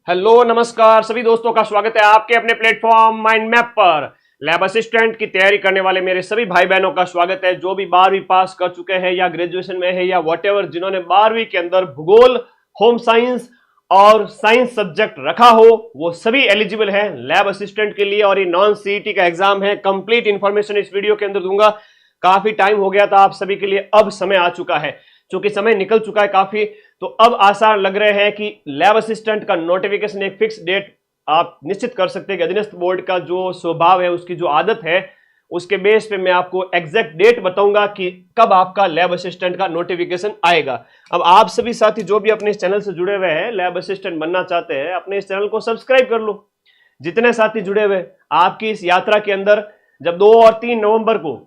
Hello नमस्कार सभी दोस्तों का स्वागत है आपके अपने प्लेटफॉर्म माइंड मैप पर। लैब असिस्टेंट की तैयारी करने वाले मेरे सभी भाई बहनों का स्वागत है जो भी 12वीं पास कर चुके हैं या ग्रेजुएशन में है या व्हाटएवर, जिन्होंने 12वीं के अंदर भूगोल, होम साइंस और साइंस सब्जेक्ट रखा हो, वो सभी एलिजिबल है लैब असिस्टेंट के लिए। और ये नॉन सीईटी का एग्जाम है। कंप्लीट इंफॉर्मेशन इस वीडियो के अंदर दूंगा। काफी टाइम हो गया था आप सभी के लिए, अब समय आ चुका है, क्योंकि समय निकल चुका है काफी, तो अब आसार लग रहे हैं कि लैब असिस्टेंट का नोटिफिकेशन एक फिक्स डेट आप निश्चित कर सकते हैं कि अधीनस्थ बोर्ड का जो स्वभाव है, उसकी जो आदत है, उसके बेस पे मैं आपको एग्जैक्ट डेट बताऊंगा कि कब आपका लैब असिस्टेंट का नोटिफिकेशन आएगा। अब आप सभी साथी जो भी अपने इस चैनल से जुड़े हुए हैं, लैब असिस्टेंट बनना चाहते हैं, अपने इस चैनल को सब्सक्राइब कर लो। जितने साथी जुड़े हुए आपकी इस यात्रा के अंदर, जब 2 और 3 नवंबर को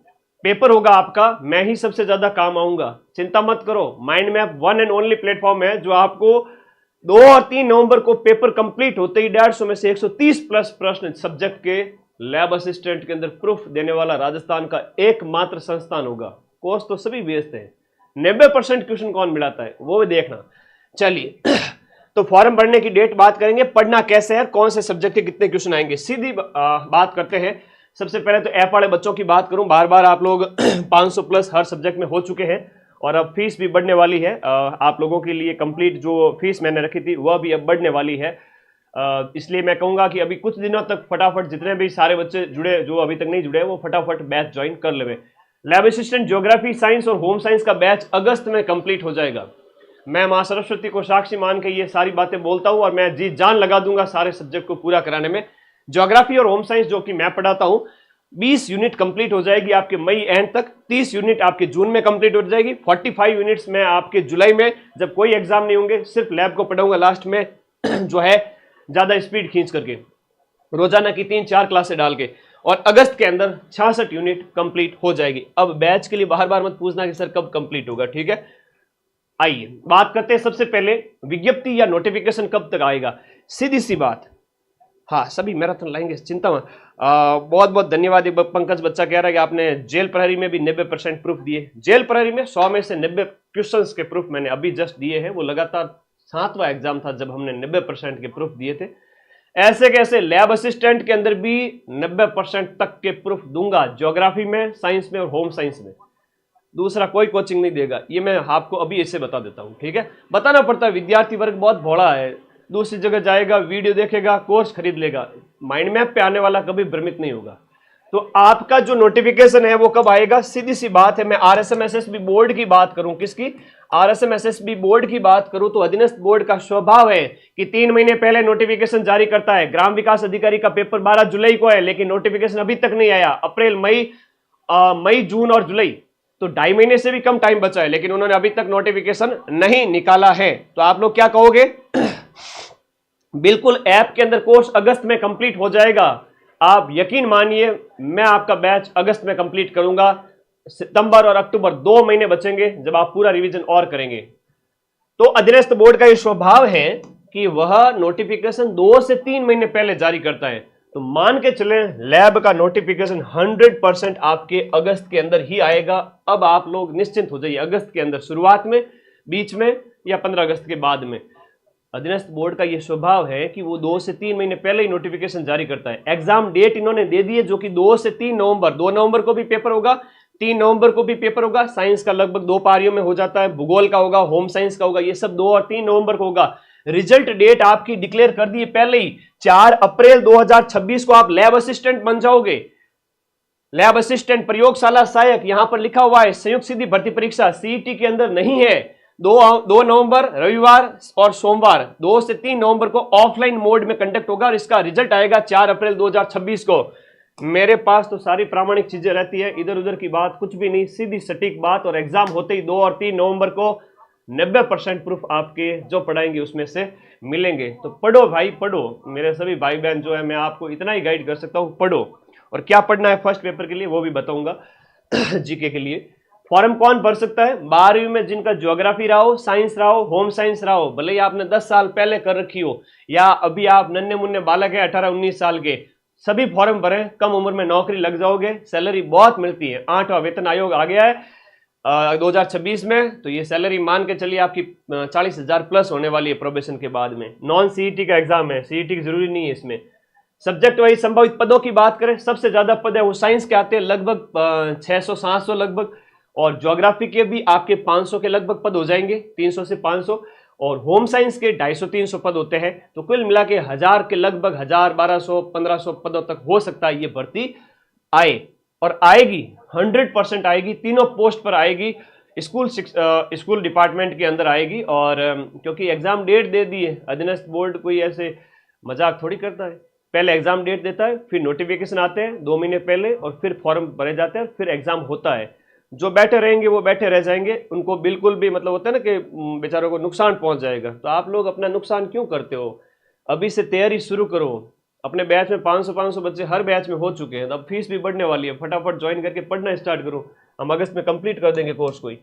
पेपर होगा आपका, मैं ही सबसे ज्यादा काम आऊंगा। चिंता मत करो, mind map one and only platform है जो आपको 2 और 3 नवंबर को पेपर कंप्लीट होते ही 150 में से 130 प्लस प्रश्न सब्जेक्ट के लैब असिस्टेंट के अंदर प्रूफ देने वाला राजस्थान का एकमात्र संस्थान होगा। कोर्स तो सभी भेजते हैं, 90% क्वेश्चन कौन मिलाता है वो भी देखना। चलिए तो फॉर्म भरने की डेट बात करेंगे, पढ़ना कैसे है, कौन से सब्जेक्ट के कितने क्वेश्चन आएंगे, सीधी बात करते हैं। सबसे पहले तो ऐप वाले बच्चों की बात करूं, बार बार आप लोग 500 प्लस हर सब्जेक्ट में हो चुके हैं और अब फीस भी बढ़ने वाली है। आप लोगों के लिए कंप्लीट जो फीस मैंने रखी थी वह भी अब बढ़ने वाली है। इसलिए मैं कहूंगा कि अभी कुछ दिनों तक फटाफट जितने भी सारे बच्चे जुड़े, जो अभी तक नहीं जुड़े, वो फटाफट बैच ज्वाइन कर लेवे। लैब असिस्टेंट ज्योग्राफी, साइंस और होम साइंस का बैच अगस्त में कंप्लीट हो जाएगा। मैं मां सरस्वती को साक्षी मान के ये सारी बातें बोलता हूं और मैं जी जान लगा दूंगा सारे सब्जेक्ट को पूरा कराने में। ज्योग्राफी और होम साइंस जो कि मैं पढ़ाता हूं, 20 यूनिट कंप्लीट हो जाएगी आपके मई एंड तक, 30 यूनिट आपके जून में कंप्लीट हो जाएगी, 45 यूनिट्स में आपके जुलाई में, जब कोई एग्जाम नहीं होंगे, सिर्फ लैब को पढ़ाऊंगा लास्ट में जो है ज्यादा स्पीड खींच करके, रोजाना की 3-4 क्लासें डाल के, और अगस्त के अंदर 66 यूनिट कंप्लीट हो जाएगी। अब बैच के लिए बार बार मत पूछना कि सर कब कंप्लीट होगा, ठीक है। आइए बात करते हैं सबसे पहले विज्ञप्ति या नोटिफिकेशन कब तक आएगा। सीधी सी बात, हाँ सभी मैराथन लाएंगे, चिंता मत। बहुत बहुत धन्यवाद। पंकज बच्चा कह रहा है कि आपने जेल प्रहरी में भी 90% प्रूफ दिए। जेल प्रहरी में 100 में से 90 क्वेश्चंस के प्रूफ मैंने अभी जस्ट दिए हैं। वो लगातार 7वां एग्जाम था जब हमने 90% के प्रूफ दिए थे। ऐसे कैसे लैब असिस्टेंट के अंदर भी 90% तक के प्रूफ दूंगा, ज्योग्राफी में, साइंस में और होम साइंस में। दूसरा कोई कोचिंग नहीं देगा, ये मैं आपको अभी ऐसे बता देता हूं, ठीक है। बताना पड़ता है, विद्यार्थी वर्ग बहुत भोला है, दूसरी जगह जाएगा, वीडियो देखेगा, कोर्स खरीद लेगा, माइंड मैप पे आने वाला कभी भ्रमित नहीं होगा। तो आपका जो नोटिफिकेशन है वो कब आएगा, सीधी सी बात है। मैं आरएसएमएसएसबी बोर्ड की बात करूं, किसकी, आरएसएमएसएसबी बोर्ड की बात करूं, तो अधीनस्थ बोर्ड का स्वभाव है कि 3 महीने पहले नोटिफिकेशन जारी करता है। ग्राम विकास अधिकारी का पेपर 12 जुलाई को है, लेकिन नोटिफिकेशन अभी तक नहीं आया। अप्रैल, मई, जून और जुलाई, तो 2.5 महीने से भी कम टाइम बचा है, लेकिन उन्होंने अभी तक नोटिफिकेशन नहीं निकाला है। तो आप लोग क्या कहोगे? बिल्कुल ऐप के अंदर कोर्स अगस्त में कंप्लीट हो जाएगा। आप यकीन मानिए, मैं आपका बैच अगस्त में कंप्लीट करूंगा। सितंबर और अक्टूबर 2 महीने बचेंगे जब आप पूरा रिवीजन और करेंगे। तो अधीनस्थ बोर्ड का यह स्वभाव है कि वह नोटिफिकेशन 2 से 3 महीने पहले जारी करता है। तो मान के चले लैब का नोटिफिकेशन 100% आपके अगस्त के अंदर ही आएगा। अब आप लोग निश्चिंत हो जाइए, अगस्त के अंदर, शुरुआत में, बीच में या 15 अगस्त के बाद में। अधीनस्थ बोर्ड का यह स्वभाव है कि वो 2 से 3 महीने पहले ही नोटिफिकेशन जारी करता है। एग्जाम डेट इन्होंने दे दी है, जो कि 2 से 3 नवंबर, 2 नवंबर को भी पेपर होगा, 3 नवंबर को भी पेपर होगा। साइंस का लगभग 2 पारियों में हो जाता है, भूगोल का होगा, होम साइंस का होगा, ये सब 2 और 3 नवंबर को होगा। रिजल्ट डेट आपकी डिक्लेयर कर दी है पहले ही, 4 अप्रैल 2026 को आप लैब असिस्टेंट बन जाओगे। लैब असिस्टेंट, प्रयोगशाला सहायक, यहां पर लिखा हुआ है संयुक्त सीधी भर्ती परीक्षा सीईटी के अंदर नहीं है। 2 नवंबर रविवार और सोमवार, 2 से 3 नवंबर को ऑफलाइन मोड में कंडक्ट होगा और इसका रिजल्ट आएगा 4 अप्रैल 2026 को। मेरे पास तो सारी प्रामाणिक चीजें रहती है, इधर उधर की बात कुछ भी नहीं, सीधी सटीक बात। और एग्जाम होते ही 2 और 3 नवंबर को 90% प्रूफ आपके जो पढ़ाएंगे उसमें से मिलेंगे। तो पढ़ो भाई पढ़ो, मेरे सभी भाई बहन जो है, मैं आपको इतना ही गाइड कर सकता हूं, पढ़ो। और क्या पढ़ना है फर्स्ट पेपर के लिए वो भी बताऊंगा जीके के लिए। फॉर्म कौन भर सकता है? 12वीं में जिनका ज्योग्राफी रहा हो, साइंस रहा हो, होम साइंस रहा हो, भले ही आपने 10 साल पहले कर रखी हो या अभी आप नन्हे मुन्ने बालक है 18-19 साल के, सभी फॉर्म भरें। कम उम्र में नौकरी लग जाओगे, सैलरी बहुत मिलती है, 8वां वेतन आयोग आ गया है। 2026 में, तो ये सैलरी मान के चलिए आपकी 40,000 प्लस होने वाली है प्रोबेशन के बाद में। नॉन सीईटी का एग्जाम है, सीईटी की जरूरी नहीं है इसमें। सब्जेक्ट वाइज संभावित पदों की बात करें, सबसे ज्यादा पद है वो साइंस के आते हैं, लगभग 600-700 लगभग, और ज्योग्राफी के भी आपके 500 के लगभग पद हो जाएंगे, 300 से 500, और होम साइंस के 250-300 पद होते हैं। तो कुल मिला के 1000 के लगभग 1000-1200-1500 पदों तक हो सकता है ये भर्ती आए, और आएगी, 100% आएगी, तीनों पोस्ट पर आएगी, स्कूल डिपार्टमेंट के अंदर आएगी। और क्योंकि एग्जाम डेट दे दी है, अधीनस्थ बोर्ड कोई ऐसे मजाक थोड़ी करता है, पहले एग्जाम डेट देता है, फिर नोटिफिकेशन आते हैं 2 महीने पहले, और फिर फॉर्म भरे जाते हैं, फिर एग्जाम होता है। जो बैठे रहेंगे वो बैठे रह जाएंगे, उनको बिल्कुल भी मतलब होता है ना कि बेचारों को नुकसान पहुंच जाएगा। तो आप लोग अपना नुकसान क्यों करते हो? अभी से तैयारी शुरू करो। अपने बैच में 500 बच्चे हर बैच में हो चुके हैं, अब फीस भी बढ़ने वाली है, फटाफट ज्वाइन करके पढ़ना स्टार्ट करो, हम अगस्त में कंप्लीट कर देंगे कोर्स। कोई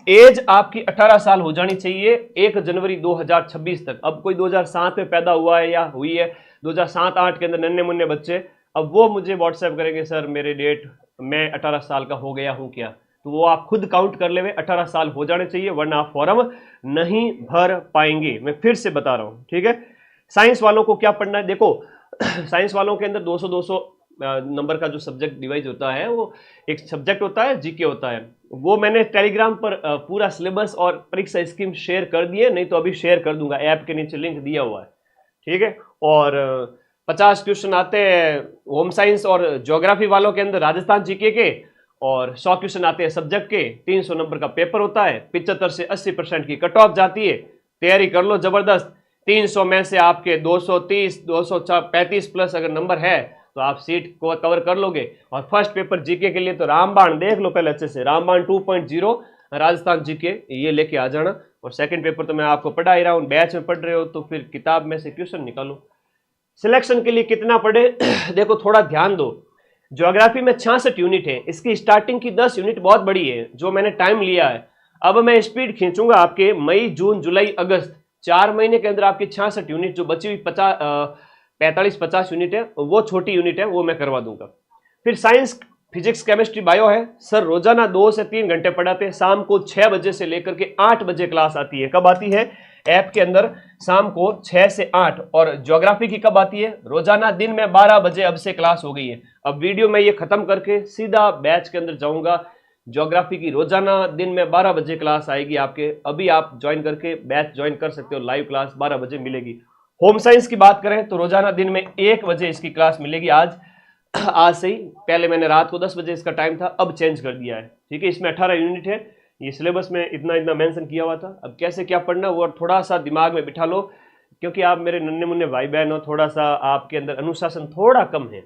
एज आपकी 18 साल हो जानी चाहिए 1 जनवरी 2026 तक। अब कोई 2007 में पैदा हुआ है या हुई है 2007-8 के अंदर नन्हे मुन्ने बच्चे, अब वो मुझे व्हाट्सएप करेंगे, सर मेरे डेट मैं 18 साल का हो गया हूँ क्या? तो वो आप खुद काउंट कर ले, 18 साल हो जाने चाहिए, वरना आप फॉर्म नहीं भर पाएंगे। मैं फिर से बता रहा हूँ, ठीक है। साइंस वालों को क्या पढ़ना है, देखो साइंस वालों के अंदर 200-200 नंबर का जो सब्जेक्ट डिवाइज होता है, वो एक सब्जेक्ट होता है, जीके होता है। वो मैंने टेलीग्राम पर पूरा सिलेबस और परीक्षा स्कीम शेयर कर दिए, नहीं तो अभी शेयर कर दूंगा, ऐप के नीचे लिंक दिया हुआ है, ठीक है। और 50 क्वेश्चन आते हैं होम साइंस और ज्योग्राफी वालों के अंदर राजस्थान जीके के, और 100 क्वेश्चन आते हैं सब्जेक्ट के, 300 नंबर का पेपर होता है, 75 से 80% की कट ऑफ जाती है। तैयारी कर लो जबरदस्त, 300 में से आपके 230, 235 प्लस अगर नंबर है तो आप सीट को कवर कर लोगे। और फर्स्ट पेपर जीके के लिए तो रामबाण देख लो पहले अच्छे से, रामबाण 2.0 राजस्थान जीके ये लेके आ जाना। और सेकंड पेपर तो मैं आपको पढ़ा ही रहा हूँ, बैच में पढ़ रहे हो तो फिर किताब में से क्वेश्चन निकालो। सिलेक्शन के लिए कितना पढ़े देखो थोड़ा ध्यान दो। ज्योग्राफी में 66 यूनिट है, इसकी स्टार्टिंग की 10 यूनिट बहुत बड़ी है जो मैंने टाइम लिया है। अब मैं स्पीड खींचूंगा आपके मई, जून, जुलाई, अगस्त 4 महीने के अंदर आपकी 66 यूनिट, जो बची हुई 45-50 यूनिट है वो छोटी यूनिट है, वो मैं करवा दूंगा। फिर साइंस, फिजिक्स, केमिस्ट्री, बायो है, सर रोजाना 2 से 3 घंटे पढ़ाते हैं, शाम को 6 बजे से लेकर के 8 बजे क्लास आती है। कब आती है? ऐप के अंदर शाम को 6 से 8। और ज्योग्राफी की कब आती है? रोजाना दिन में 12 बजे अब से क्लास हो गई है। अब वीडियो में ये खत्म करके सीधा बैच के अंदर जाऊंगा। ज्योग्राफी की रोजाना दिन में 12 बजे क्लास आएगी आपके, अभी आप ज्वाइन करके बैच ज्वाइन कर सकते हो, लाइव क्लास 12 बजे मिलेगी। होम साइंस की बात करें तो रोजाना दिन में 1 बजे इसकी क्लास मिलेगी। आज से ही, पहले मैंने रात को 10 बजे इसका टाइम था, अब चेंज कर दिया है, ठीक है। इसमें 18 यूनिट है, ये सिलेबस में इतना मेंशन किया हुआ था। अब कैसे क्या पढ़ना वो थोड़ा सा दिमाग में बिठा लो, क्योंकि आप मेरे नन्हे मुन्ने भाई बहन हो, थोड़ा सा आपके अंदर अनुशासन थोड़ा कम है।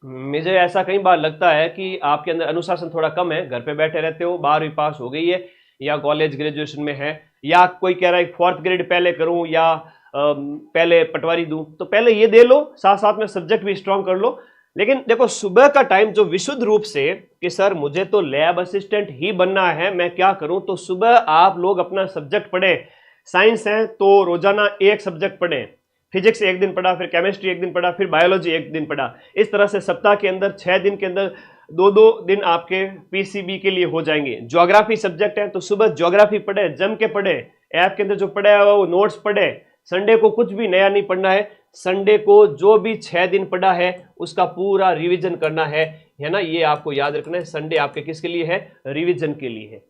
मुझे ऐसा कई बार लगता है कि आपके अंदर अनुशासन थोड़ा कम है, घर पे बैठे रहते हो, 12वीं पास हो गई है या कॉलेज ग्रेजुएशन में है, या कोई कह रहा है 4th ग्रेड पहले करूं या पहले पटवारी दूं, तो पहले ये दे लो, साथ साथ में सब्जेक्ट भी स्ट्रांग कर लो। लेकिन देखो सुबह का टाइम जो विशुद्ध रूप से कि सर मुझे तो लैब असिस्टेंट ही बनना है, मैं क्या करूं, तो सुबह आप लोग अपना सब्जेक्ट पढ़ें। साइंस है तो रोजाना एक सब्जेक्ट पढ़ें, फिजिक्स एक दिन पढ़ा, फिर केमिस्ट्री एक दिन पढ़ा, फिर बायोलॉजी एक दिन पढ़ा। इस तरह से सप्ताह के अंदर 6 दिन के अंदर 2-2 दिन आपके पीसीबी के लिए हो जाएंगे। ज्योग्राफी सब्जेक्ट है तो सुबह ज्योग्राफी पढ़े, जम के पढ़े, ऐप के अंदर जो पढ़ा है वो नोट्स पढ़े। संडे को कुछ भी नया नहीं पढ़ना है, संडे को जो भी 6 दिन पढ़ा है उसका पूरा रिवीजन करना है ना, ये आपको याद रखना है। संडे आपके किसके लिए है? रिवीजन के लिए है।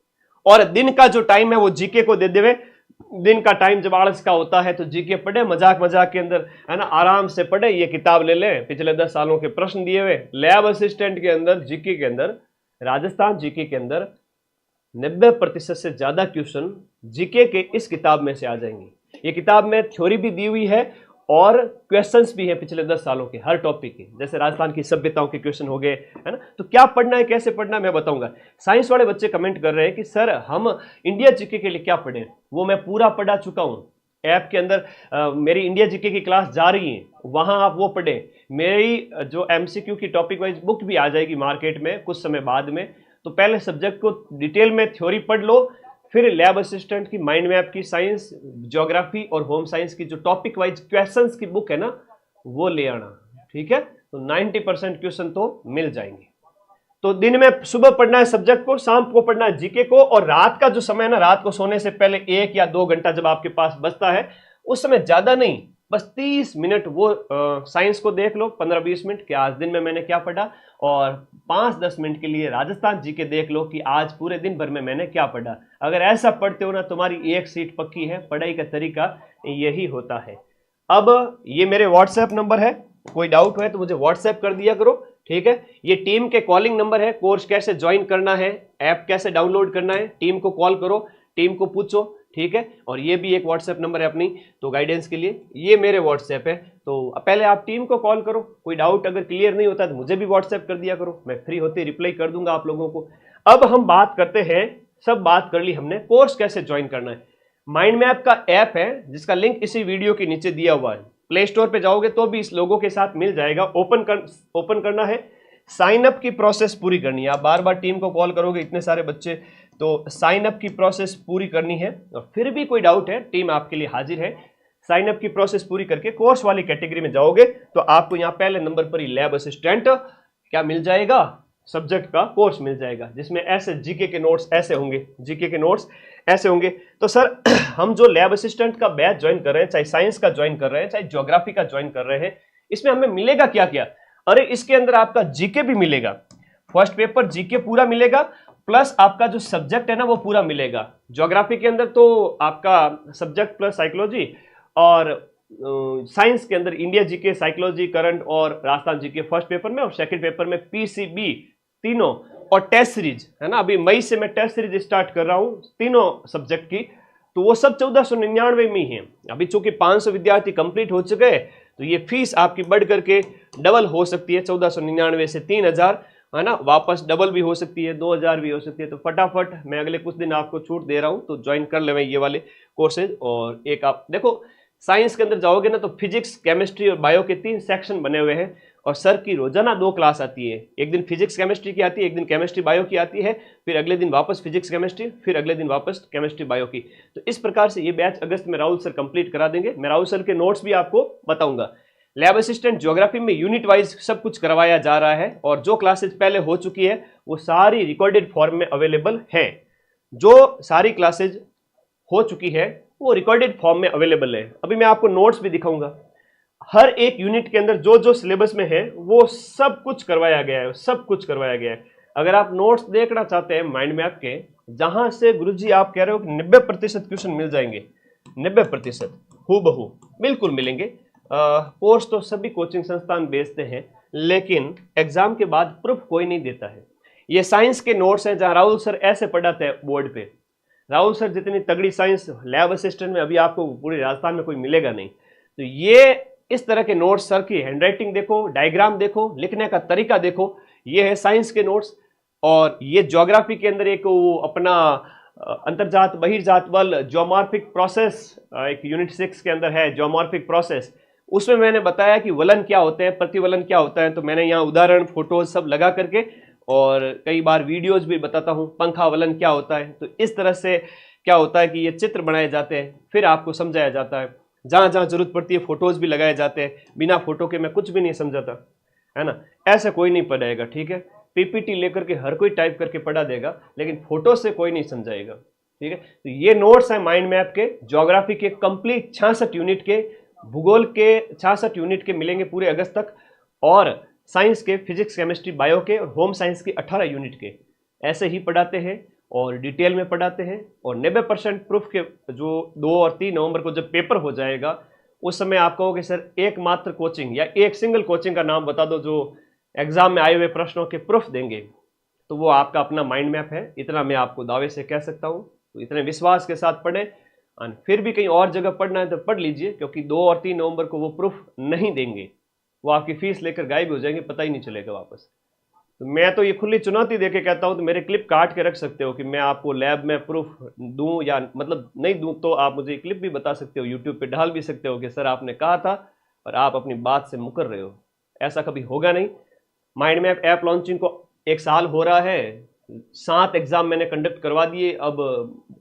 और दिन का जो टाइम है वो जीके को दे देवे। दिन का टाइम जब आलस का होता है तो जीके पढ़े, मजाक के अंदर, है ना, आराम से पढ़े। ये किताब ले ले, पिछले 10 सालों के प्रश्न दिए हुए लैब असिस्टेंट के अंदर, जीके के अंदर, राजस्थान जीके के अंदर 90% से ज्यादा क्वेश्चन जीके के इस किताब में से आ जाएंगे। ये किताब में थ्योरी भी दी हुई है और क्वेश्चंस भी है पिछले 10 सालों के हर टॉपिक के, जैसे राजस्थान की सभ्यताओं के क्वेश्चन हो गए, है ना। तो क्या पढ़ना है, कैसे पढ़ना है, मैं बताऊंगा। साइंस वाले बच्चे कमेंट कर रहे हैं कि सर हम इंडिया जीके के लिए क्या पढ़ें, वो मैं पूरा पढ़ा चुका हूं ऐप के अंदर। मेरी इंडिया जीके की क्लास जा रही है, वहां आप वो पढ़ें। मेरी जो एमसीक्यू की टॉपिक वाइज बुक भी आ जाएगी मार्केट में कुछ समय बाद में, तो पहले सब्जेक्ट को डिटेल में थ्योरी पढ़ लो, फिर लैब असिस्टेंट की, माइंड मैप की, साइंस, ज्योग्राफी और होम साइंस की जो टॉपिक वाइज क्वेश्चंस की बुक है ना, वो ले आना, ठीक है। तो 90% क्वेश्चन तो मिल जाएंगे। तो दिन में सुबह पढ़ना है सब्जेक्ट को, शाम को पढ़ना है जीके को, और रात का जो समय है ना, रात को सोने से पहले 1 या 2 घंटा जब आपके पास बचता है, उस समय ज्यादा नहीं, बस 30 मिनट वो साइंस को देख लो, 15-20 मिनट कि आज दिन में मैंने क्या पढ़ा, और 5-10 मिनट के लिए राजस्थान जीके देख लो कि आज पूरे दिन भर में मैंने क्या पढ़ा। अगर ऐसा पढ़ते हो ना, तुम्हारी एक सीट पक्की है। पढ़ाई का तरीका यही होता है। अब ये मेरे व्हाट्सएप नंबर है, कोई डाउट है तो मुझे व्हाट्सएप कर दिया करो, ठीक है। ये टीम के कॉलिंग नंबर है, कोर्स कैसे ज्वाइन करना है, ऐप कैसे डाउनलोड करना है, टीम को कॉल करो, टीम को पूछो, ठीक है। और ये भी एक व्हाट्सएप नंबर है अपनी, तो गाइडेंस के लिए ये मेरे व्हाट्सएप है। तो पहले आप टीम को कॉल करो, कोई डाउट अगर क्लियर नहीं होता तो मुझे भी व्हाट्सएप कर दिया करो, मैं फ्री होते रिप्लाई कर दूंगा आप लोगों को। अब हम बात करते हैं, सब बात कर ली हमने, कोर्स कैसे ज्वाइन करना है। माइंड मैप का ऐप है जिसका लिंक इसी वीडियो के नीचे दिया हुआ है। प्ले स्टोर पे जाओगे तो भी इस लोगों के साथ मिल जाएगा। ओपन करना है, साइन अप की प्रोसेस पूरी करनी है। आप बार बार टीम को कॉल करोगे, इतने सारे बच्चे, तो साइन अप की प्रोसेस पूरी करनी है। और फिर भी कोई डाउट है, टीम आपके लिए हाजिर है। साइन अप की प्रोसेस पूरी करके कोर्स वाली कैटेगरी में जाओगे तो आपको यहाँ पहले नंबर पर ही लैब असिस्टेंट क्या मिल जाएगा, सब्जेक्ट का कोर्स मिल जाएगा, जिसमें ऐसे जीके के नोट्स ऐसे होंगे, जीके के नोट्स ऐसे होंगे। तो सर हम जो लैब असिस्टेंट का बैच ज्वाइन कर रहे हैं, चाहे साइंस का ज्वाइन कर रहे हैं, चाहे ज्योग्राफी का ज्वाइन कर रहे हैं, इसमें हमें मिलेगा क्या क्या? अरे इसके अंदर आपका जीके भी मिलेगा, फर्स्ट पेपर जीके पूरा मिलेगा, प्लस आपका जो सब्जेक्ट है ना वो पूरा मिलेगा। ज्योग्राफी के अंदर तो आपका सब्जेक्ट प्लस साइकोलॉजी, और साइंस के अंदर इंडिया जीके, साइकोलॉजी, करंट और राजस्थान जीके फर्स्ट पेपर में, और सेकंड पेपर में पीसीबी तीनों, और टेस्ट सीरीज है ना। अभी मई से मैं टेस्ट सीरीज स्टार्ट कर रहा हूं तीनों सब्जेक्ट की, तो वो सब 1499 में ही है। अभी चूंकि 500 विद्यार्थी कंप्लीट हो चुके हैं, तो ये फीस आपकी बढ़ करके डबल हो सकती है, 1499 से 3000 है ना, वापस डबल भी हो सकती है, 2000 भी हो सकती है। तो फटाफट मैं अगले कुछ दिन आपको छूट दे रहा हूं, तो ज्वाइन कर लेवे ये वाले कोर्सेज। और एक आप देखो, साइंस के अंदर जाओगे ना तो फिजिक्स, केमिस्ट्री और बायो के 3 सेक्शन बने हुए हैं, और सर की रोजाना 2 क्लास आती है। एक दिन फिजिक्स केमिस्ट्री की आती है, एक दिन केमिस्ट्री बायो की आती है, फिर अगले दिन वापस फिजिक्स केमिस्ट्री, फिर अगले दिन वापस केमिस्ट्री बायो की। तो इस प्रकार से ये बैच अगस्त में राहुल सर कंप्लीट करा देंगे। मैं राहुल सर के नोट्स भी आपको बताऊंगा। लैब असिस्टेंट ज्योग्राफी में यूनिट वाइज सब कुछ करवाया जा रहा है, और जो क्लासेज पहले हो चुकी है वो सारी रिकॉर्डेड फॉर्म में अवेलेबल है। जो सारी क्लासेज हो चुकी है वो रिकॉर्डेड फॉर्म में अवेलेबल है। अभी मैं आपको नोट्स भी दिखाऊंगा। हर एक यूनिट के अंदर जो जो सिलेबस में है वो सब कुछ करवाया गया है, सब कुछ करवाया गया है। अगर आप नोट्स देखना चाहते हैं माइंड मैप के, जहां से गुरुजी आप कह रहे हो कि 90% क्वेश्चन मिल जाएंगे, 90% हूबहू बिल्कुल मिलेंगे। कोर्स तो सभी कोचिंग संस्थान बेचते हैं, लेकिन एग्जाम के बाद प्रूफ कोई नहीं देता है। ये साइंस के नोट्स हैं, जहां राहुल सर ऐसे पढ़ाते हैं बोर्ड पे। राहुल सर जितनी तगड़ी साइंस लैब असिस्टेंट में अभी आपको पूरे राजस्थान में कोई मिलेगा नहीं। तो ये इस तरह के नोट्स, सर की हैंडराइटिंग देखो, डायग्राम देखो, लिखने का तरीका देखो, ये है साइंस के नोट्स। और ये ज्योग्राफी के अंदर एक वो अपना अंतर्जात बहिर्जात बल ज्योमॉर्फिक प्रोसेस, एक यूनिट 6 के अंदर है ज्योमॉर्फिक प्रोसेस। उसमें मैंने बताया कि वलन क्या होते हैं, प्रतिवलन क्या होता है। तो मैंने यहाँ उदाहरण, फोटोज सब लगा करके, और कई बार वीडियोज भी बताता हूँ पंखा वलन क्या होता है। तो इस तरह से क्या होता है कि ये चित्र बनाए जाते हैं, फिर आपको समझाया जाता है। जहाँ जहाँ जरूरत पड़ती है फोटोज भी लगाए जाते हैं। बिना फोटो के मैं कुछ भी नहीं समझाता, है ना। ऐसा कोई नहीं पढ़ाएगा, ठीक है। पीपीटी लेकर के हर कोई टाइप करके पढ़ा देगा, लेकिन फोटो से कोई नहीं समझाएगा, ठीक है। तो ये नोट्स हैं माइंड मैप के, ज्योग्राफी के कंप्लीट 66 यूनिट के, भूगोल के 66 यूनिट के मिलेंगे पूरे अगस्त तक, और साइंस के फिजिक्स, केमिस्ट्री, बायो के, और होम साइंस के 18 यूनिट के ऐसे ही पढ़ाते हैं, और डिटेल में पढ़ाते हैं। और 90% प्रूफ के जो 2 और 3 नवंबर को जब पेपर हो जाएगा, उस समय आप कहोगे सर एकमात्र कोचिंग या एक सिंगल कोचिंग का नाम बता दो जो एग्जाम में आए हुए प्रश्नों के प्रूफ देंगे, तो वो आपका अपना माइंड मैप है। इतना मैं आपको दावे से कह सकता हूँ। तो इतने विश्वास के साथ पढ़ें, और फिर भी कहीं और जगह पढ़ना है तो पढ़ लीजिए, क्योंकि 2 और 3 नवंबर को वो प्रूफ नहीं देंगे, वो आपकी फीस लेकर गायब हो जाएंगे, पता ही नहीं चलेगा वापस। तो मैं तो ये खुली चुनौती देके कहता हूँ, तो मेरे क्लिप काट के रख सकते हो कि मैं आपको लैब में प्रूफ दूं, या मतलब नहीं दूं तो आप मुझे क्लिप भी बता सकते हो, यूट्यूब पे डाल भी सकते हो कि सर आपने कहा था और आप अपनी बात से मुकर रहे हो। ऐसा कभी होगा नहीं। माइंड मैप ऐप लॉन्चिंग को 1 साल हो रहा है, 7 एग्जाम मैंने कंडक्ट करवा दिए। अब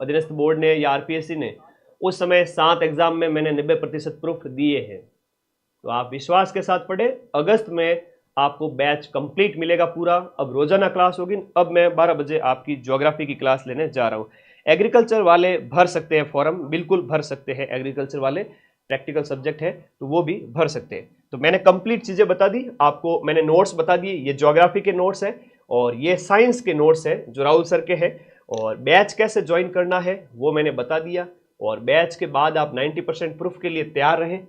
अधीनस्थ बोर्ड ने या आरपीएससी ने, उस समय 7 एग्जाम में मैंने 90% प्रूफ दिए हैं। तो आप विश्वास के साथ पढ़े। अगस्त में आपको बैच कंप्लीट मिलेगा पूरा। अब रोजाना क्लास होगी। अब मैं 12 बजे आपकी ज्योग्राफी की क्लास लेने जा रहा हूँ। एग्रीकल्चर वाले भर सकते हैं फॉर्म, बिल्कुल भर सकते हैं। एग्रीकल्चर वाले प्रैक्टिकल सब्जेक्ट है तो वो भी भर सकते हैं। तो मैंने कंप्लीट चीजें बता दी आपको, मैंने नोट्स बता दिए। ये ज्योग्राफी के नोट्स हैं और ये साइंस के नोट्स हैं जो राहुल सर के हैं। और बैच कैसे ज्वाइन करना है वो मैंने बता दिया। और बैच के बाद आप 90% प्रूफ के लिए तैयार रहें।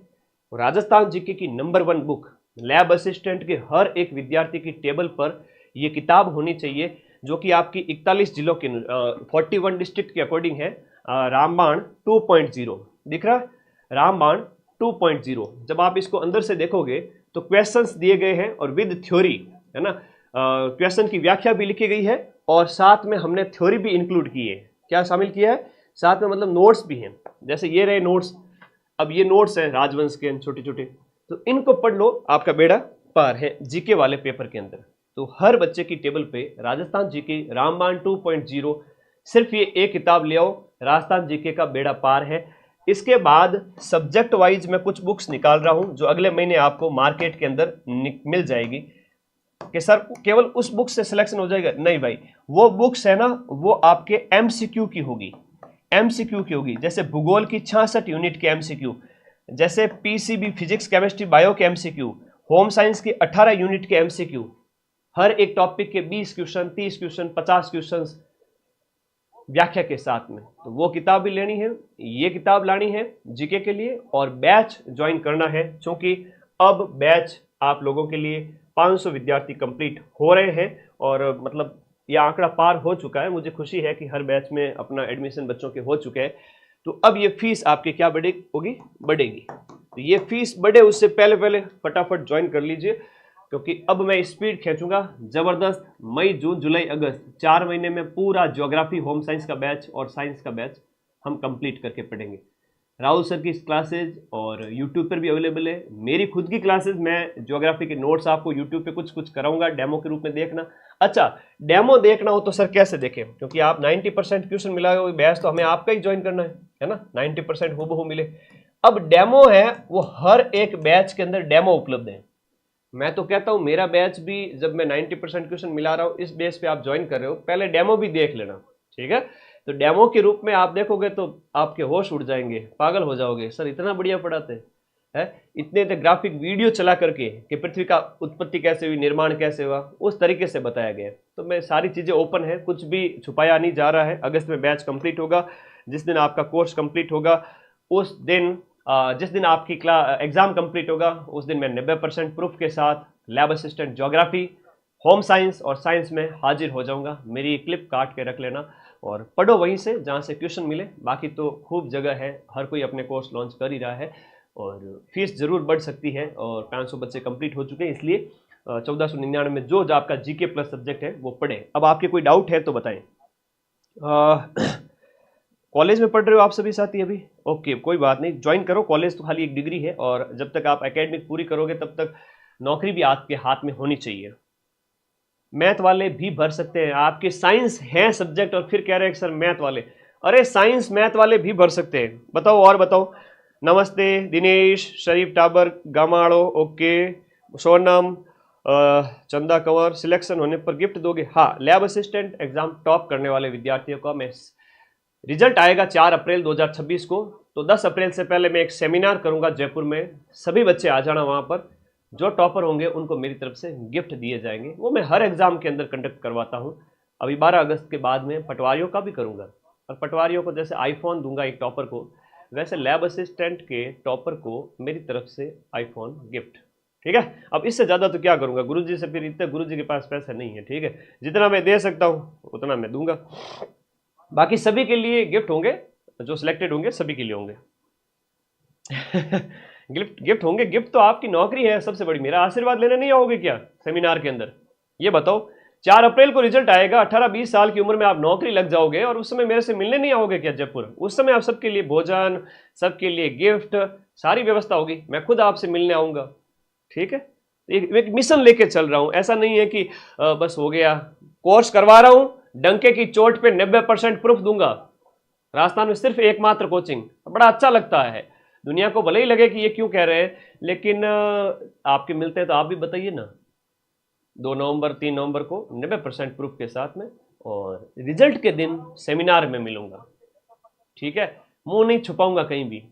राजस्थान जीके की नंबर 1 बुक लैब असिस्टेंट के हर एक विद्यार्थी की टेबल पर यह किताब होनी चाहिए, जो कि आपकी 41 जिलों के 41 डिस्ट्रिक्ट के अकॉर्डिंग है। रामबाण 2.0 दिख रहा है, रामबाण 2.0। जब आप इसको अंदर से देखोगे तो क्वेश्चंस दिए गए हैं और विद थ्योरी, है ना। क्वेश्चन की व्याख्या भी लिखी गई है और साथ में हमने थ्योरी भी इंक्लूड की है। क्या शामिल किया है साथ में, मतलब नोट्स भी हैं। जैसे ये रहे नोट्स। अब ये नोट्स हैं राजवंश के छोटे छोटे, तो इनको पढ़ लो, आपका बेड़ा पार है जीके वाले पेपर के अंदर। तो हर बच्चे की टेबल पे राजस्थान जीके रामबाण 2.0, सिर्फ ये एक किताब ले आओ, राजस्थान जीके का बेड़ा पार है। इसके बाद सब्जेक्ट वाइज मैं कुछ बुक्स निकाल रहा हूं जो अगले महीने आपको मार्केट के अंदर मिल जाएगी। कि सर केवल उस बुक से सिलेक्शन हो जाएगा? नहीं भाई, वो बुक्स है ना, वो आपके एमसीक्यू की होगी, एमसीक्यू की होगी। जैसे भूगोल की 66 यूनिट के एमसीक्यू, जैसे पीसीबी फिजिक्स केमिस्ट्री बायो के एमसीक्यू, होम साइंस की 18 यूनिट के एमसीक्यू, हर एक टॉपिक के 20 क्वेश्चन, 30 क्वेश्चन, 50 क्वेश्चन व्याख्या के साथ में। तो वो किताब भी लेनी है, ये किताब लानी है जीके के लिए, और बैच ज्वाइन करना है। क्योंकि अब बैच आप लोगों के लिए 500 विद्यार्थी कंप्लीट हो रहे हैं और मतलब ये आंकड़ा पार हो चुका है। मुझे खुशी है कि हर बैच में अपना एडमिशन बच्चों के हो चुके हैं। तो अब ये फीस आपकी क्या बढ़ेगी। तो ये फीस बढ़े उससे पहले फटाफट ज्वाइन कर लीजिए, क्योंकि अब मैं स्पीड खींचूंगा जबरदस्त। मई, जून, जुलाई, अगस्त 4 महीने में पूरा ज्योग्राफी, होम साइंस का बैच और साइंस का बैच हम कंप्लीट करके पढ़ेंगे। राहुल सर की क्लासेज और यूट्यूब पर भी अवेलेबल है। मेरी खुद की क्लासेज, मैं ज्योग्राफी के नोट्स आपको यूट्यूब पे कुछ कराऊंगा, डेमो के रूप में देखना। अच्छा, डेमो देखना हो तो सर कैसे देखें? क्योंकि आप 90% क्वेश्चन मिला हो बैच, तो हमें आपका ही ज्वाइन करना है ना, 90% हूबहू मिले। अब डेमो है वो हर एक बैच के अंदर डेमो उपलब्ध है। मैं तो कहता हूं मेरा बैच भी, जब मैं 90% क्वेश्चन मिला रहा हूं, इस बेस पे आप ज्वाइन कर रहे हो, पहले डेमो भी देख लेना, ठीक है। तो डेमो के रूप में आप देखोगे तो आपके होश उड़ जाएंगे, पागल हो जाओगे, सर इतना बढ़िया पढ़ाते हैं। इतने ग्राफिक वीडियो चला करके कि पृथ्वी का उत्पत्ति कैसे हुई, निर्माण कैसे हुआ, उस तरीके से बताया गया है। तो मैं सारी चीज़ें ओपन है, कुछ भी छुपाया नहीं जा रहा है। अगस्त में बैच कंप्लीट होगा। जिस दिन आपका कोर्स कंप्लीट होगा उस दिन, जिस दिन आपकी एग्जाम कंप्लीट होगा उस दिन मैं 90% प्रूफ के साथ lab assistant geography, home science और साइंस में हाजिर हो जाऊंगा। मेरी क्लिप काट के रख लेना और पढ़ो वहीं से जहाँ से क्वेश्चन मिले। बाकी तो खूब जगह है, हर कोई अपने कोर्स लॉन्च कर ही रहा है और फीस ज़रूर बढ़ सकती है। और 500 बच्चे कंप्लीट हो चुके हैं, इसलिए 1499 में जो आपका जीके प्लस सब्जेक्ट है वो पढ़े। अब आपके कोई डाउट है तो बताएं। कॉलेज में पढ़ रहे हो आप सभी साथी अभी? ओके, कोई बात नहीं, ज्वाइन करो। कॉलेज तो खाली एक डिग्री है और जब तक आप एकेडमिक पूरी करोगे तब तक नौकरी भी आपके हाथ में होनी चाहिए। मैथ वाले भी भर सकते हैं, आपके साइंस है सब्जेक्ट और फिर कह रहे हैं सर मैथ वाले। अरे साइंस मैथ वाले भी भर सकते हैं। बताओ और बताओ। नमस्ते दिनेश, शरीफ टाबर, गामाड़ो, ओके, सोनम, चंदा कंवर। सिलेक्शन होने पर गिफ्ट दोगे? हाँ, लैब असिस्टेंट एग्जाम टॉप करने वाले विद्यार्थियों का मैं, रिजल्ट आएगा 4 अप्रैल 2026 को। तो 10 अप्रैल से पहले मैं एक सेमिनार करूंगा जयपुर में, सभी बच्चे आ जाना वहां पर। जो टॉपर होंगे उनको मेरी तरफ से गिफ्ट दिए जाएंगे। वो मैं हर एग्जाम के अंदर कंडक्ट करवाता हूं। अभी 12 अगस्त के बाद में पटवारियों का भी करूंगा, और पटवारियों को जैसे आईफोन दूंगा एक टॉपर को, वैसे लैब असिस्टेंट के टॉपर को मेरी तरफ से आईफोन गिफ्ट, ठीक है। अब इससे ज़्यादा तो क्या करूंगा, गुरुजी से फिर इतने, गुरुजी के पास पैसा नहीं है, ठीक है। जितना मैं दे सकता हूँ उतना मैं दूंगा। बाकी सभी के लिए गिफ्ट होंगे, जो सिलेक्टेड होंगे सभी के लिए होंगे। गिफ्ट होंगे। गिफ्ट तो आपकी नौकरी है सबसे बड़ी। मेरा आशीर्वाद लेने नहीं आओगे क्या सेमिनार के अंदर? ये बताओ, 4 अप्रैल को रिजल्ट आएगा, 18-20 साल की उम्र में आप नौकरी लग जाओगे और उस समय मेरे से मिलने नहीं आओगे क्या जयपुर? उस समय आप सबके लिए भोजन, सबके लिए गिफ्ट, सारी व्यवस्था होगी। मैं खुद आपसे मिलने आऊंगा, ठीक है। एक मिशन लेके चल रहा हूं, ऐसा नहीं है कि बस हो गया। कोर्स करवा रहा हूं, डंके की चोट पे 90% प्रूफ दूंगा। राजस्थान में सिर्फ एकमात्र कोचिंग, बड़ा अच्छा लगता है। दुनिया को भले ही लगे कि ये क्यों कह रहे हैं, लेकिन आपके मिलते हैं तो आप भी बताइए ना। 2 नवंबर 3 नवंबर को 90% प्रूफ के साथ में, और रिजल्ट के दिन सेमिनार में मिलूंगा। ठीक है, मुंह नहीं छुपाऊंगा कहीं भी।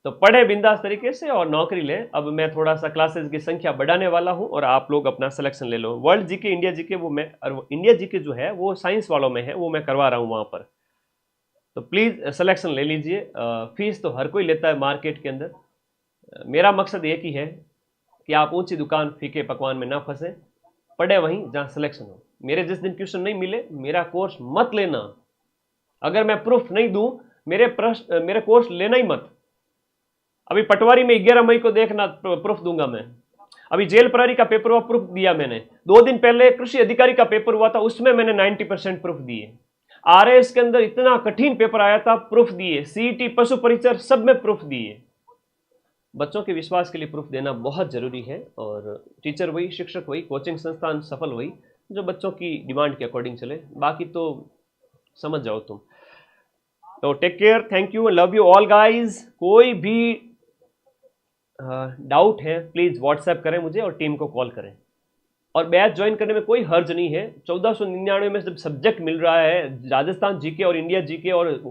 तो पढ़े बिंदास तरीके से और नौकरी ले। अब मैं थोड़ा सा क्लासेस की संख्या बढ़ाने वाला हूं और आप लोग अपना सिलेक्शन ले लो। वर्ल्ड जीके, इंडिया जीके, वो मैं, और इंडिया जीके जो है वो साइंस वालों में है, वो मैं करवा रहा हूं वहां पर। तो प्लीज सिलेक्शन ले लीजिए। फीस तो हर कोई लेता है मार्केट के अंदर। मेरा मकसद एक ही है कि आप ऊंची दुकान फीके पकवान में ना फंसे, पढ़े वहीं जहां सिलेक्शन हो। मेरे जिस दिन ट्यूशन नहीं मिले मेरा कोर्स मत लेना। अगर मैं प्रूफ नहीं दूं मेरे कोर्स लेना ही मत। अभी पटवारी में 11 मई को देखना प्रूफ दूंगा मैं। अभी जेल प्रहरी का पेपर हुआ, प्रूफ दिया मैंने। 2 दिन पहले कृषि अधिकारी का पेपर हुआ था, उसमें मैंने 90% प्रूफ दिए। आरएएस के अंदर इतना कठिन पेपर आया था, प्रूफ दिए। सीईटी, पशु परिचर, सब में प्रूफ दिए। बच्चों के विश्वास के लिए प्रूफ देना बहुत जरूरी है। और टीचर वही, शिक्षक वही, कोचिंग संस्थान सफल वही जो बच्चों की डिमांड के अकॉर्डिंग चले। बाकी तो समझ जाओ तुम। तो take care, thank you, love you all guys. कोई भी डाउट है प्लीज व्हाट्सएप करें मुझे और टीम को कॉल करें। और बैच ज्वाइन करने में कोई हर्ज नहीं है। 1499 में जब सब्जेक्ट मिल रहा है, राजस्थान जीके और इंडिया जीके और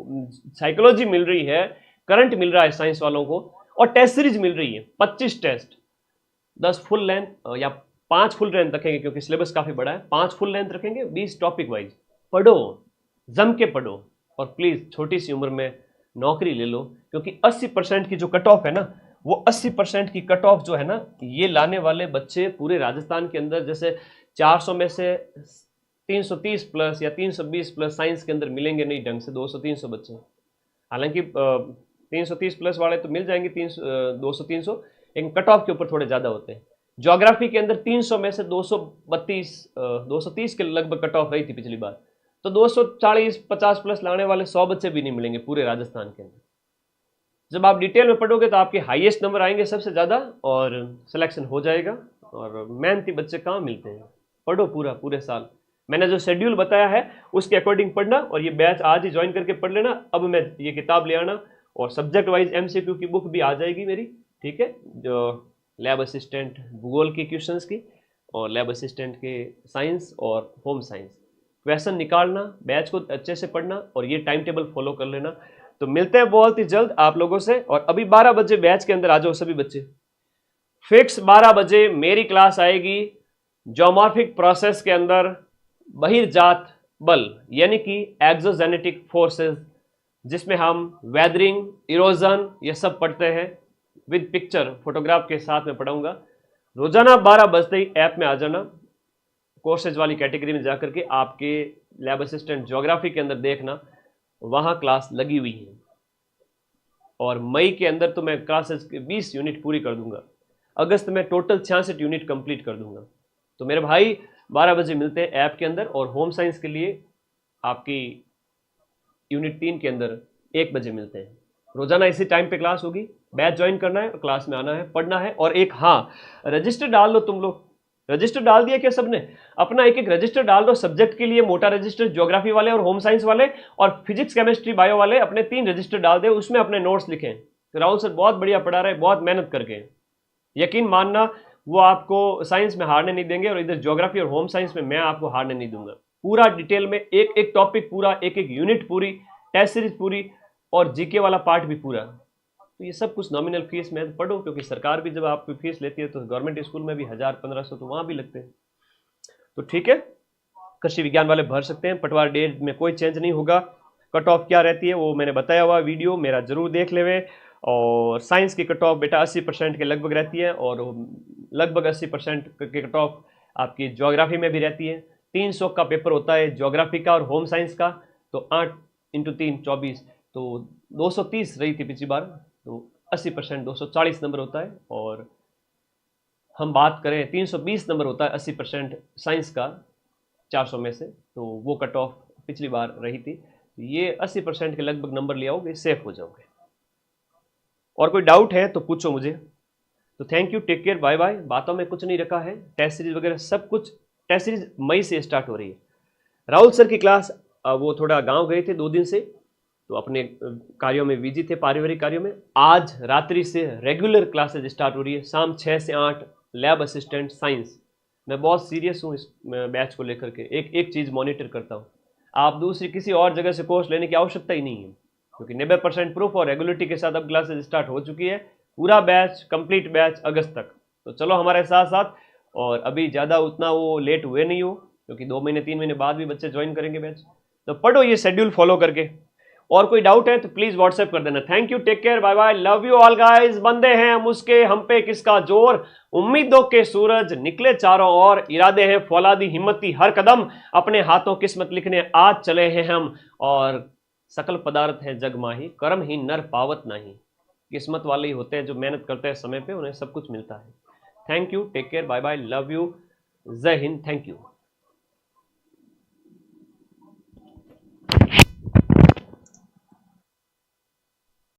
साइकोलॉजी मिल रही है, करंट मिल रहा है साइंस वालों को, और टेस्ट सीरीज मिल रही है 25 टेस्ट, 10 फुल लेंथ या 5 फुल लेंथ रखेंगे क्योंकि सिलेबस काफी बड़ा है। 5 फुल लेंथ रखेंगे, 20 टॉपिक वाइज। पढ़ो, जम के पढ़ो, और प्लीज छोटी सी उम्र में नौकरी ले लो। क्योंकि 80% की जो कट ऑफ है ना, वो 80% की कट ऑफ जो है ना, ये लाने वाले बच्चे पूरे राजस्थान के अंदर, जैसे 400 में से 330 प्लस या 320 प्लस साइंस के अंदर मिलेंगे नहीं ढंग से, 200-300 बच्चे। हालांकि 330 प्लस वाले तो मिल जाएंगे, 200-300, लेकिन कट ऑफ के ऊपर थोड़े ज्यादा होते हैं। ज्योग्राफी के अंदर 300 में से 230 के लगभग कट ऑफ रही थी पिछली बार। तो 240-50 प्लस लाने वाले 100 बच्चे भी नहीं मिलेंगे पूरे राजस्थान के अंदर। जब आप डिटेल में पढ़ोगे तो आपके हाईएस्ट नंबर आएंगे सबसे ज़्यादा, और सिलेक्शन हो जाएगा। और मेहनती बच्चे कहाँ मिलते हैं। पढ़ो पूरे साल। मैंने जो शेड्यूल बताया है उसके अकॉर्डिंग पढ़ना, और ये बैच आज ही ज्वाइन करके पढ़ लेना। अब मैं ये किताब ले आना, और सब्जेक्ट वाइज MCQ की बुक भी आ जाएगी मेरी। ठीक है, जो लैब असिस्टेंट भूगोल की क्वेश्चंस की, और लैब असिस्टेंट के साइंस और होम साइंस क्वेश्चन निकालना, बैच को अच्छे से पढ़ना, और ये टाइम टेबल फॉलो कर लेना। तो मिलते हैं बहुत ही जल्द आप लोगों से। और अभी 12 बजे बैच के अंदर आ जाओ सभी बच्चे। फिक्स 12 बजे मेरी क्लास आएगी ज्योमॉर्फिक प्रोसेस के अंदर बहिर्जात बल, यानी कि एक्सोजेनेटिक फोर्सेस, जिसमें हम वेदरिंग, इरोजन, ये सब पढ़ते हैं विद पिक्चर, फोटोग्राफ के साथ में पढ़ाऊंगा। रोजाना 12 बजते ही ऐप में आ जाना, कोर्सेज वाली कैटेगरी में जाकर के आपके लैब असिस्टेंट ज्योग्राफी के अंदर देखना, वहां क्लास लगी हुई है। और मई के अंदर तो मैं क्लासेस के 20 यूनिट पूरी कर दूंगा। अगस्त में टोटल 66 यूनिट कंप्लीट कर दूंगा। तो मेरे भाई 12 बजे मिलते हैं ऐप के अंदर। और होम साइंस के लिए आपकी यूनिट 3 के अंदर 1 बजे मिलते हैं। रोजाना इसी टाइम पे क्लास होगी। बैच ज्वाइन करना है, क्लास में आना है, पढ़ना है। और एक हाँ, रजिस्टर डाल लो तुम लोग। रजिस्टर डाल दिया क्या सबने? अपना एक रजिस्टर डाल दो सब्जेक्ट के लिए, मोटा रजिस्टर ज्योग्राफी वाले और होम साइंस वाले, और फिजिक्स, केमिस्ट्री, बायो वाले अपने 3 रजिस्टर डाल दे, उसमें अपने नोट्स लिखें। तो राहुल सर बहुत बढ़िया पढ़ा रहे, बहुत मेहनत करके। यकीन मानना, वो आपको साइंस में हारने नहीं देंगे, और इधर ज्योग्राफी और होम साइंस में मैं आपको हारने नहीं दूंगा। पूरा डिटेल में एक एक टॉपिक पूरा, एक एक यूनिट पूरी, टेस्ट सीरीज पूरी, और जीके वाला पार्ट भी पूरा। तो ये सब कुछ नॉमिनल फीस में पढ़ो, क्योंकि सरकार भी जब आपकी फीस लेती है तो गवर्नमेंट स्कूल में भी 1000-1500 तो वहां भी लगते हैं। तो ठीक है, कृषि विज्ञान वाले भर सकते हैं। पटवार डेट में कोई चेंज नहीं होगा। कट ऑफ क्या रहती है वो मैंने बताया हुआ, वीडियो मेरा जरूर देख लेवे। और साइंस की कट ऑफ बेटा 80% के लगभग रहती है, और लगभग 80% के कट ऑफ आपकी ज्योग्राफी में भी रहती है। 300 का पेपर होता है ज्योग्राफी का और होम साइंस का, तो 8 × 3 24, तो 230 रही थी पिछली बार। तो 80% 240 नंबर होता है। और हम बात करें 320 नंबर होता है 80% साइंस का 400 में से, तो वो कट ऑफ पिछली बार रही थी। ये 80% के लगभग नंबर ले आओगे, सेफ हो जाओगे। और कोई डाउट है तो पूछो मुझे। तो thank you, take care, bye bye. बातों में कुछ नहीं रखा है, टेस्ट सीरीज वगैरह सब कुछ। टेस्ट सीरीज मई से स्टार्ट हो रही है। राहुल सर की क्लास, वो थोड़ा गांव गए थे 2 दिन से, तो अपने कार्यों में बिजी थे, पारिवारिक कार्यों में। आज रात्रि से रेगुलर क्लासेज स्टार्ट हो रही है, शाम 6 से 8 लैब असिस्टेंट साइंस। मैं बहुत सीरियस हूँ इस बैच को लेकर के, एक एक चीज़ मॉनिटर करता हूँ। आप दूसरी किसी और जगह से कोर्स लेने की आवश्यकता ही नहीं है, क्योंकि 90% प्रूफ और रेगुलरिटी के साथ अब क्लासेस स्टार्ट हो चुकी है। पूरा बैच, कंप्लीट बैच अगस्त तक। तो चलो हमारे साथ साथ, और अभी ज़्यादा उतना वो लेट हुए नहीं हो, क्योंकि 2 महीने 3 महीने बाद भी बच्चे ज्वाइन करेंगे बैच। तो पढ़ो ये शेड्यूल फॉलो करके, और कोई डाउट है तो प्लीज व्हाट्सएप कर देना। Thank you, take care, bye bye, love you all guys. बंदे हैं हम उसके, हम पे किसका जोर, उम्मीदों के सूरज निकले चारों ओर, इरादे हैं फौलादी हिम्मती हर कदम, अपने हाथों किस्मत लिखने आज चले हैं हम। और सकल पदार्थ है जग माही, कर्म ही नर पावत नहीं। किस्मत वाले ही होते हैं जो मेहनत करते हैं समय पे, उन्हें सब कुछ मिलता है। Thank you, take care, bye bye, love you, जय हिंद, थैंक यू।